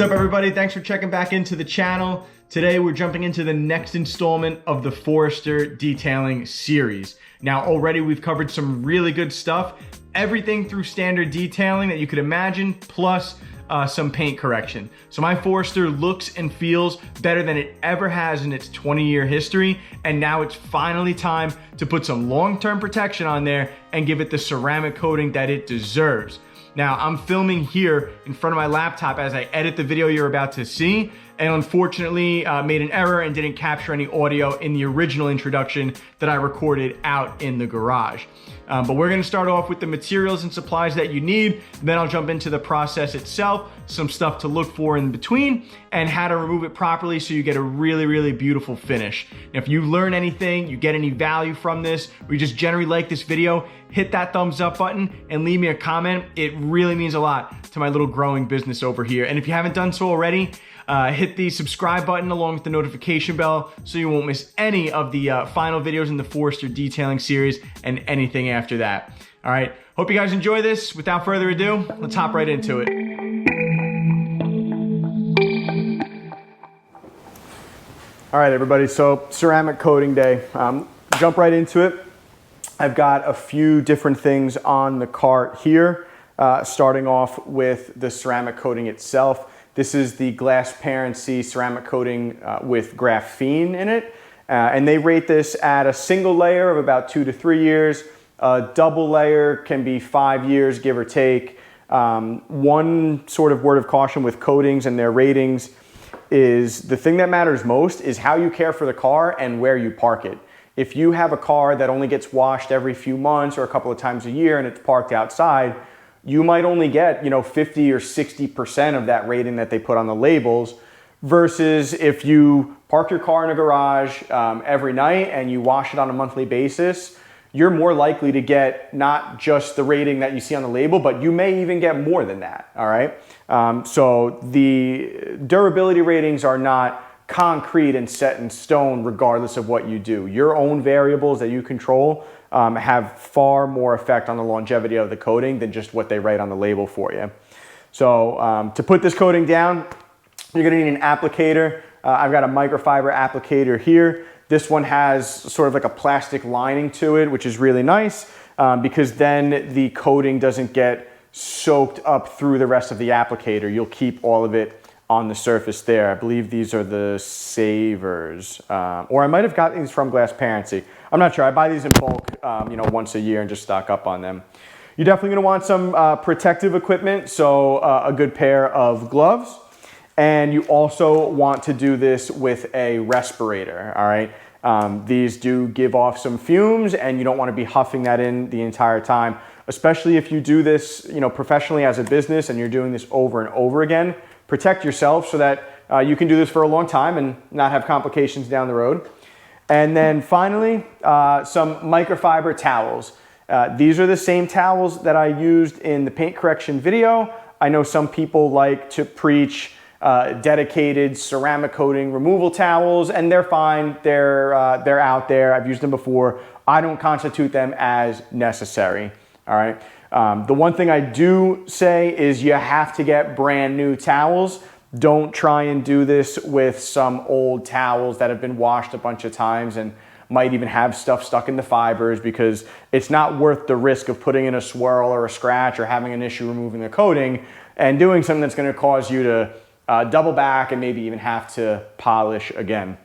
What's up, everybody? Thanks for checking back into the channel. Today we're jumping into the next installment of the Forester detailing series. Now already we've covered some really good stuff, everything through standard detailing that you could imagine, plus some paint correction. So my Forester looks and feels better than it ever has in its 20-year history, and now it's finally time to put some long-term protection on there and give it the ceramic coating that it deserves. Now, I'm filming here in front of my laptop as I edit the video you're about to see, and unfortunately made an error and didn't capture any audio in the original introduction that I recorded out in the garage. But we're gonna start off with the materials and supplies that you need, then I'll jump into the process itself, some stuff to look for in between, and how to remove it properly so you get a really, really beautiful finish. Now, if you learn anything, you get any value from this, or you just generally like this video, hit that thumbs up button and leave me a comment. It really means a lot to my little growing business over here. And if you haven't done so already, hit the subscribe button along with the notification bell so you won't miss any of the final videos in the Forester detailing series and anything after that. All right, hope you guys enjoy this. Without further ado, let's hop right into it. All right, everybody, so ceramic coating day. Jump right into it. I've got a few different things on the cart here, starting off with the ceramic coating itself. This is the Glassparency ceramic coating with graphene in it. And they rate this at a single layer of about 2 to 3 years. A double layer can be 5 years, give or take. One sort of word of caution with coatings and their ratings is the thing that matters most is how you care for the car and where you park it. If you have a car that only gets washed every few months or a couple of times a year and it's parked outside, you might only get, 50 or 60% of that rating that they put on the labels, versus if you park your car in a garage every night and you wash it on a monthly basis, you're more likely to get not just the rating that you see on the label, but you may even get more than that, all right? So the durability ratings are not concrete and set in stone regardless of what you do. Your own variables that you control have far more effect on the longevity of the coating than just what they write on the label for you. So to put this coating down, you're gonna need an applicator. I've got a microfiber applicator here. This one has sort of like a plastic lining to it, which is really nice because then the coating doesn't get soaked up through the rest of the applicator. You'll keep all of it on the surface there. I believe these are the Savers, or I might have got these from Glassparency. I'm not sure. I buy these in bulk, once a year and just stock up on them. You're definitely going to want some protective equipment, so a good pair of gloves. And you also want to do this with a respirator, all right? These do give off some fumes and you don't want to be huffing that in the entire time, especially if you do this, professionally as a business and you're doing this over and over again. Protect yourself so that you can do this for a long time and not have complications down the road. And then finally, some microfiber towels. These are the same towels that I used in the paint correction video. I know some people like to preach dedicated ceramic coating removal towels, and they're fine. They're out there. I've used them before. I don't constitute them as necessary, all right? The one thing I do say is you have to get brand new towels. Don't try and do this with some old towels that have been washed a bunch of times and might even have stuff stuck in the fibers, because it's not worth the risk of putting in a swirl or a scratch or having an issue removing the coating and doing something that's going to cause you to double back and maybe even have to polish again.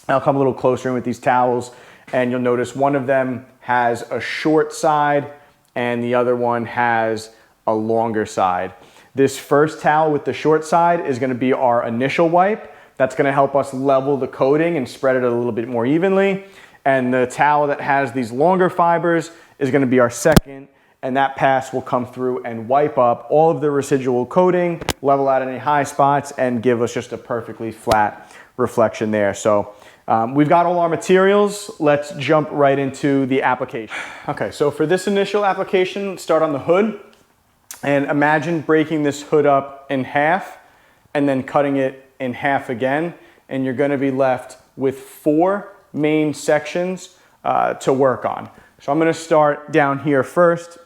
I'll come a little closer in with these towels and you'll notice one of them has a short side and the other one has a longer side. This first towel with the short side is going to be our initial wipe. That's going to help us level the coating and spread it a little bit more evenly. And the towel that has these longer fibers is going to be our second, and that pass will come through and wipe up all of the residual coating, level out any high spots, and give us just a perfectly flat reflection there. So we've got all our materials. Let's jump right into the application. Okay, so for this initial application, start on the hood and imagine breaking this hood up in half and then cutting it in half again. And you're gonna be left with 4 main sections to work on. So I'm gonna start down here first.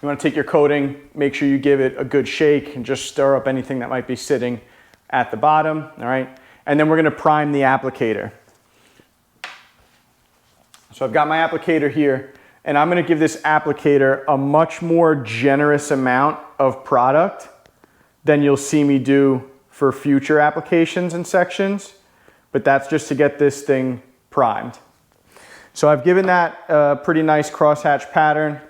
You You want to take your coating, make sure you give it a good shake and just stir up anything that might be sitting at the bottom, all right? And then we're going to prime the applicator. So I've got my applicator here, and I'm going to give this applicator a much more generous amount of product than you'll see me do for future applications and sections, but that's just to get this thing primed. So I've given that a pretty nice crosshatch pattern,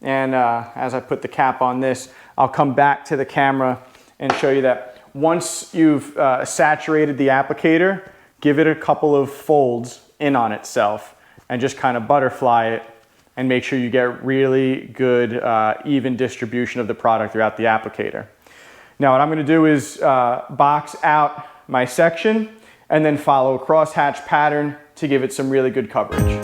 and as I put the cap on this, I'll come back to the camera and show you that once you've saturated the applicator, give it a couple of folds in on itself and just kind of butterfly it and make sure you get really good even distribution of the product throughout the applicator. Now what I'm going to do is box out my section and then follow a crosshatch pattern to give it some really good coverage.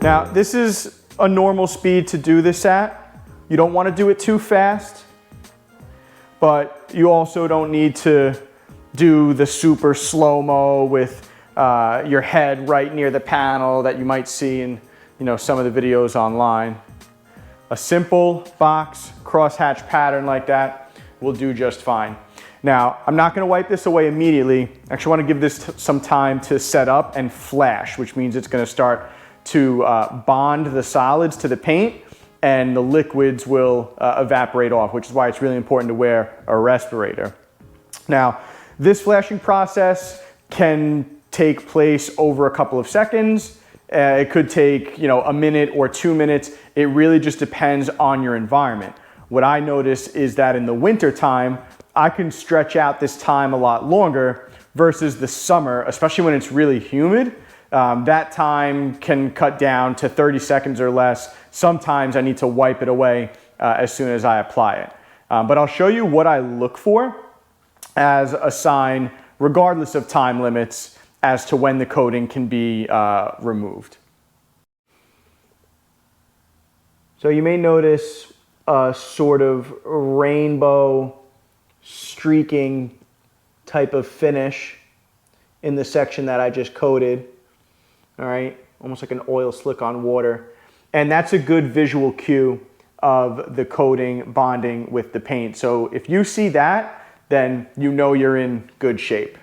Now, this is a normal speed to do this at. You don't want to do it too fast, but you also don't need to do the super slow-mo with your head right near the panel that you might see in some of the videos online. A simple box crosshatch pattern like that will do just fine. Now, I'm not going to wipe this away immediately. I actually want to give this some time to set up and flash, which means it's going to start to bond the solids to the paint, and the liquids will evaporate off, which is why it's really important to wear a respirator. Now, this flashing process can take place over a couple of seconds. It could take a minute or 2 minutes. It really just depends on your environment. What I notice is that in the winter time, I can stretch out this time a lot longer versus the summer, especially when it's really humid. That time can cut down to 30 seconds or less. Sometimes I need to wipe it away as soon as I apply it. But I'll show you what I look for as a sign, regardless of time limits, as to when the coating can be removed. So you may notice a sort of rainbow streaking type of finish in the section that I just coated. All right, almost like an oil slick on water. And that's a good visual cue of the coating bonding with the paint. So if you see that, then you know you're in good shape.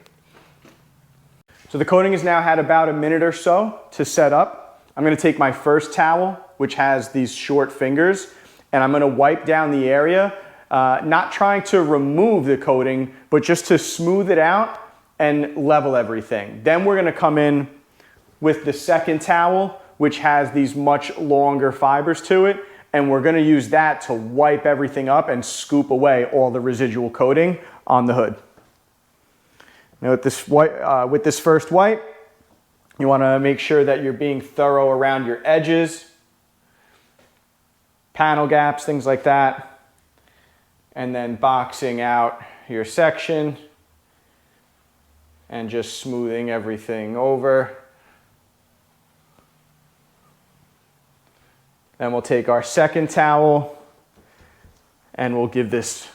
So the coating has now had about a minute or so to set up. I'm going to take my first towel, which has these short fingers, and I'm going to wipe down the area, not trying to remove the coating, but just to smooth it out and level everything. Then we're going to come in with the second towel, which has these much longer fibers to it, and we're going to use that to wipe everything up and scoop away all the residual coating on the hood. Now with this first wipe, you want to make sure that you're being thorough around your edges, panel gaps, things like that, and then boxing out your section and just smoothing everything over. Then we'll take our second towel and we'll give this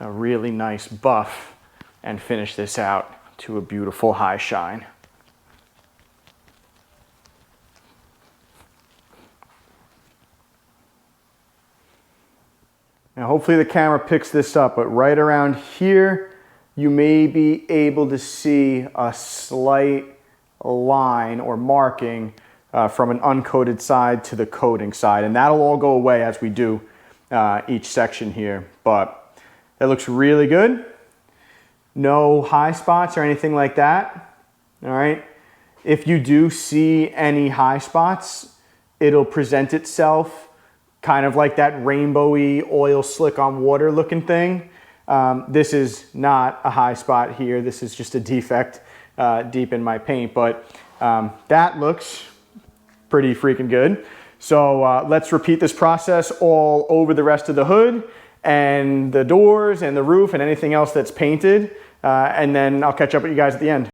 a really nice buff and finish this out to a beautiful high shine. Now hopefully the camera picks this up, but right around here you may be able to see a slight line or marking from an uncoated side to the coating side, and that'll all go away as we do each section here, but that looks really good. No high spots or anything like that. All right, if you do see any high spots, it'll present itself kind of like that rainbowy oil slick on water looking thing. This is not a high spot here. This is just a defect deep in my paint, but that looks pretty freaking good. So let's repeat this process all over the rest of the hood and the doors and the roof and anything else that's painted. And then I'll catch up with you guys at the end.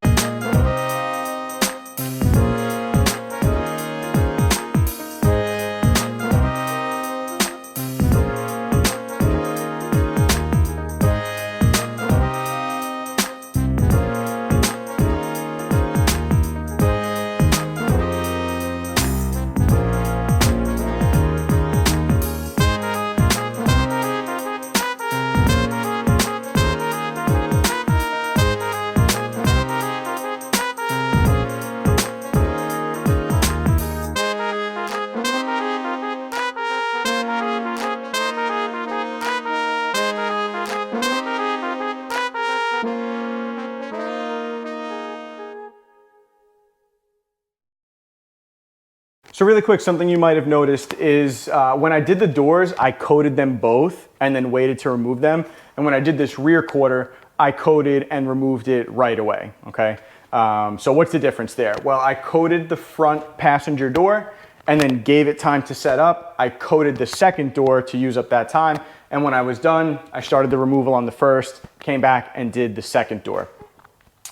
So really quick, something you might have noticed is when I did the doors, I coated them both and then waited to remove them. And when I did this rear quarter, I coated and removed it right away, okay? So what's the difference there? Well, I coated the front passenger door and then gave it time to set up. I coated the second door to use up that time. And when I was done, I started the removal on the first, came back and did the second door.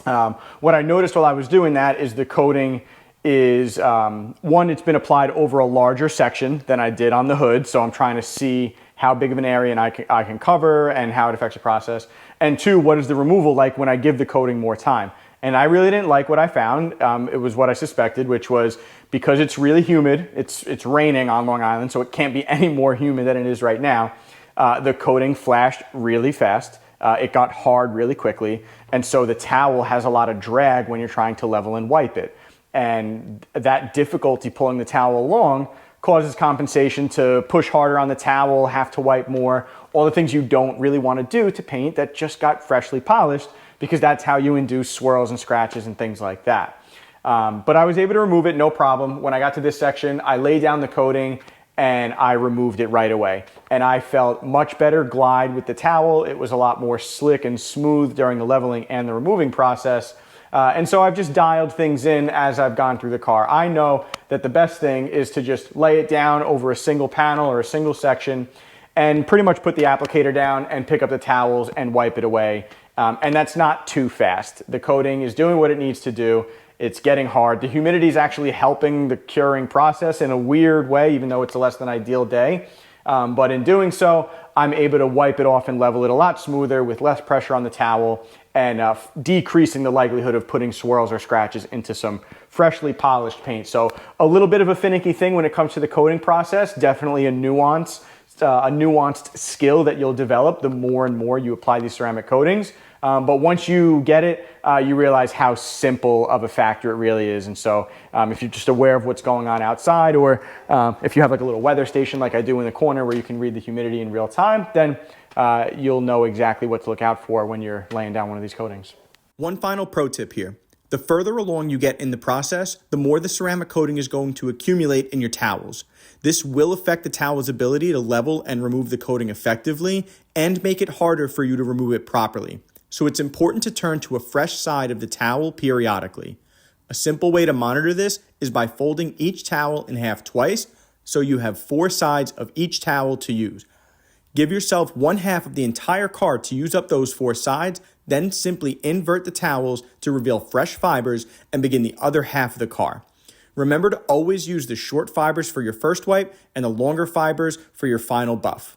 What I noticed while I was doing that is the coating is, one, it's been applied over a larger section than I did on the hood. So I'm trying to see how big of an area I can cover and how it affects the process. And two, what is the removal like when I give the coating more time? And I really didn't like what I found. It was what I suspected, which was because it's really humid, it's raining on Long Island, so it can't be any more humid than it is right now. The coating flashed really fast. It got hard really quickly. And so the towel has a lot of drag when you're trying to level and wipe it. And that difficulty pulling the towel along causes compensation to push harder on the towel, have to wipe more, all the things you don't really want to do to paint that just got freshly polished, because that's how you induce swirls and scratches and things like that. But I was able to remove it, no problem. When I got to this section, I laid down the coating and I removed it right away. And I felt much better glide with the towel. It was a lot more slick and smooth during the leveling and the removing process. And so I've just dialed things in as I've gone through the car. I know that the best thing is to just lay it down over a single panel or a single section and pretty much put the applicator down and pick up the towels and wipe it away. And that's not too fast. The coating is doing what it needs to do. It's getting hard. The humidity is actually helping the curing process in a weird way, even though it's a less than ideal day. But in doing so, I'm able to wipe it off and level it a lot smoother with less pressure on the towel and decreasing the likelihood of putting swirls or scratches into some freshly polished paint. So a little bit of a finicky thing when it comes to the coating process, definitely a nuanced skill that you'll develop the more and more you apply these ceramic coatings. But once you get it, you realize how simple of a factor it really is. And so if you're just aware of what's going on outside, or if you have like a little weather station like I do in the corner where you can read the humidity in real time, then you'll know exactly what to look out for when you're laying down one of these coatings. One final pro tip here. The further along you get in the process, the more the ceramic coating is going to accumulate in your towels. This will affect the towel's ability to level and remove the coating effectively and make it harder for you to remove it properly. So it's important to turn to a fresh side of the towel periodically. A simple way to monitor this is by folding each towel in half twice, so you have 4 sides of each towel to use. Give yourself 1/2 of the entire car to use up those 4 sides, then simply invert the towels to reveal fresh fibers and begin the other half of the car. Remember to always use the short fibers for your first wipe and the longer fibers for your final buff.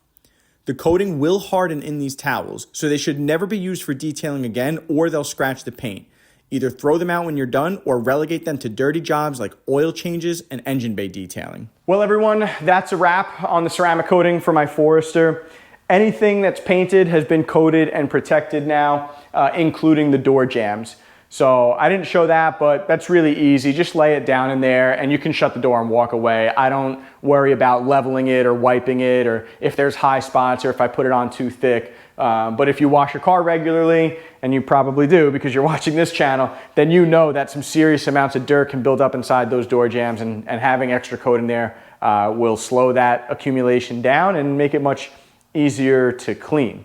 The coating will harden in these towels, so they should never be used for detailing again, or they'll scratch the paint. Either throw them out when you're done or relegate them to dirty jobs like oil changes and engine bay detailing. Well, everyone, that's a wrap on the ceramic coating for my Forester. Anything that's painted has been coated and protected now, including the door jambs. So I didn't show that, but that's really easy. Just lay it down in there and you can shut the door and walk away. I don't worry about leveling it or wiping it, or if there's high spots or if I put it on too thick. But if you wash your car regularly, and you probably do because you're watching this channel, then you know that some serious amounts of dirt can build up inside those door jambs, and having extra coat in there will slow that accumulation down and make it much easier to clean.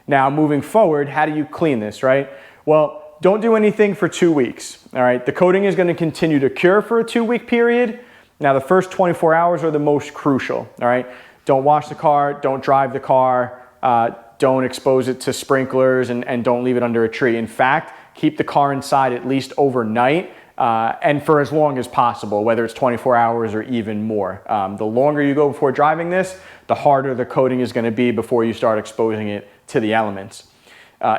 Now, moving forward, how do you clean this, right? Well, don't do anything for 2 weeks, all right? The coating is gonna continue to cure for a 2-week period. Now, the first 24 hours are the most crucial, all right? Don't wash the car, don't drive the car, don't expose it to sprinklers, and don't leave it under a tree. In fact, keep the car inside at least overnight and for as long as possible, whether it's 24 hours or even more. The longer you go before driving this, the harder the coating is gonna be before you start exposing it to the elements.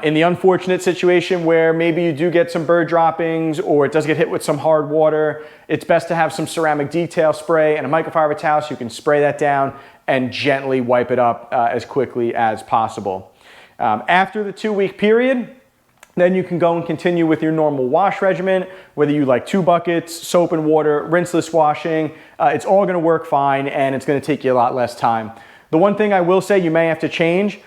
In the unfortunate situation where maybe you do get some bird droppings or it does get hit with some hard water, it's best to have some ceramic detail spray and a microfiber towel so you can spray that down and gently wipe it up as quickly as possible. After the 2-week period, then you can go and continue with your normal wash regimen, whether you like 2 buckets, soap and water, rinseless washing. It's all gonna work fine and it's gonna take you a lot less time. The one thing I will say you may have to change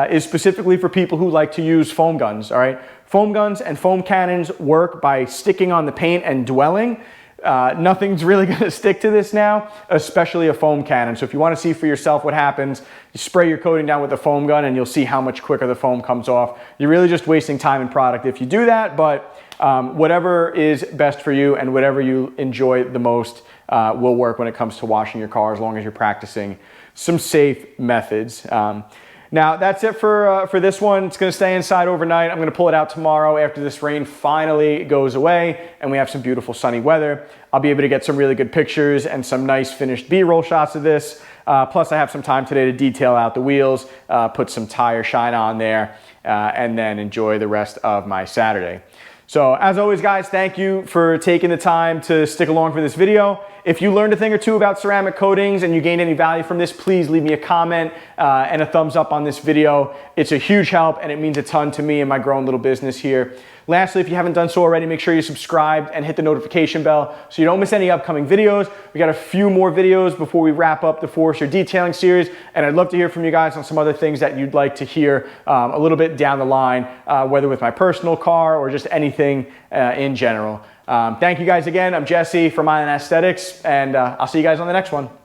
is specifically for people who like to use foam guns, all right? Foam guns and foam cannons work by sticking on the paint and dwelling. nothing's really going to stick to this now, especially a foam cannon. So if you want to see for yourself what happens, you spray your coating down with a foam gun and you'll see how much quicker the foam comes off. You're really just wasting time and product if you do that, but whatever is best for you and whatever you enjoy the most will work when it comes to washing your car, as long as you're practicing some safe methods. Now that's it for this one. It's gonna stay inside overnight. I'm gonna pull it out tomorrow after this rain finally goes away and we have some beautiful sunny weather. I'll be able to get some really good pictures and some nice finished B-roll shots of this. Plus I have some time today to detail out the wheels, put some tire shine on there, and then enjoy the rest of my Saturday. So as always, guys, thank you for taking the time to stick along for this video. If you learned a thing or two about ceramic coatings and you gained any value from this, please leave me a comment and a thumbs up on this video. It's a huge help and it means a ton to me and my growing little business here. Lastly, if you haven't done so already, make sure you subscribe and hit the notification bell so you don't miss any upcoming videos. We got a few more videos before we wrap up the Forester detailing series, and I'd love to hear from you guys on some other things that you'd like to hear a little bit down the line, whether with my personal car or just anything in general. Thank you guys again. I'm Jesse from Island Aesthetics, and I'll see you guys on the next one.